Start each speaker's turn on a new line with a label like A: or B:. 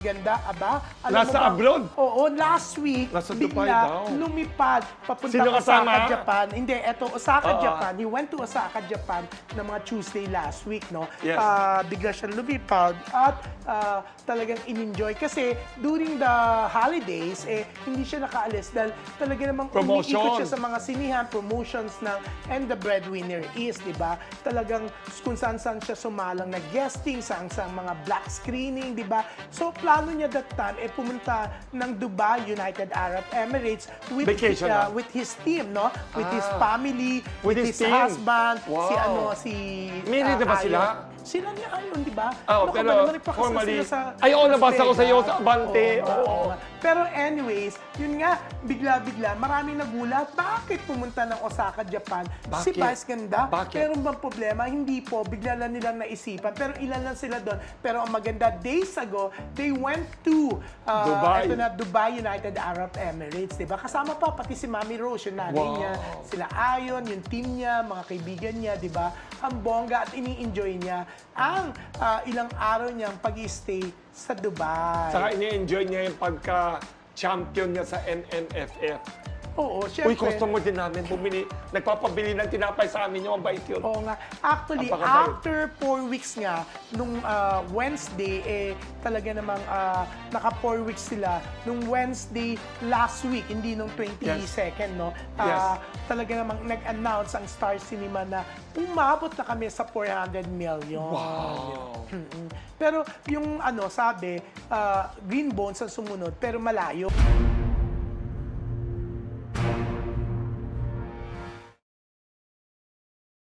A: Ganda, aba?
B: Nasa abroad?
A: Oo, last week,
B: Nasa Dubai
A: bigla
B: daw.
A: lumipad papunta
B: Sino
A: Osaka,
B: kasama?
A: Japan. Hindi, eto, Osaka,
B: Oo.
A: Japan. He went to Osaka, Japan na mga Tuesday last week, no?
B: Yes.
A: Bigla siyang lumipad at talagang in-enjoy. Kasi during the holidays, hindi siya nakaalis dahil talaga namang
B: Promotion.
A: umiikot siya sa mga sinihan, promotions ng And the Breadwinner is, di ba? Talagang kung saan-saan siya sumalang na guesting, sa mga black screening, di ba? So, plano niya that time, pumunta ng Dubai, United Arab Emirates with,
B: Vacation na?
A: with his team, no? With his family,
B: With
A: with
B: his
A: his
B: team.
A: husband,
B: Wow.
A: si
B: Married na ba
A: Ayon.
B: sila?
A: Sila ni Ayon, di ba?
B: Oo,
A: Ano ka
B: pero
A: ba naman, nagpakasal
B: formally-
A: sila sa
B: Ay, oo,
A: Las
B: nabasa ko
A: Vegas.
B: sa'yo sa Abante.
A: Oo.
B: Oo.
A: Pero anyways, yun nga, bigla-bigla, maraming nagulat. Bakit pumunta ng Osaka, Japan? Si
B: Bakit?
A: Vice Ganda?
B: Bakit?
A: Meron bang problema? Hindi po. Bigla lang nilang naisipan. Pero ilan lang sila doon. Pero ang maganda, days ago, they went to
B: Dubai.
A: ito na, Dubai, United Arab Emirates. Diba? Kasama pa pati si Mami Rose, yung nanay
B: Wow.
A: niya. Sila Ayon, yung team niya, mga kaibigan niya, diba? Ang bongga at ini-enjoy niya ang ilang araw niyang pag-stay sa Dubai.
B: Saka ini-enjoy niya yung pagka-champion niya sa NNFF.
A: Oo,
B: Uy,
A: syempre.
B: customer din namin bumili. Nagpapabili ng tinapay sa amin yung mabait yun.
A: Oo nga. Actually,
B: Napakabait.
A: after 4 weeks nga, nung Wednesday, talaga namang naka 4 weeks sila. Nung Wednesday last week, hindi nung 22nd, no?
B: Yes.
A: Talaga namang nag-announce ang Star Cinema na umabot na kami sa 400 million.
B: Wow.
A: Pero yung sabi, Green Bones ang sumunod, pero malayo.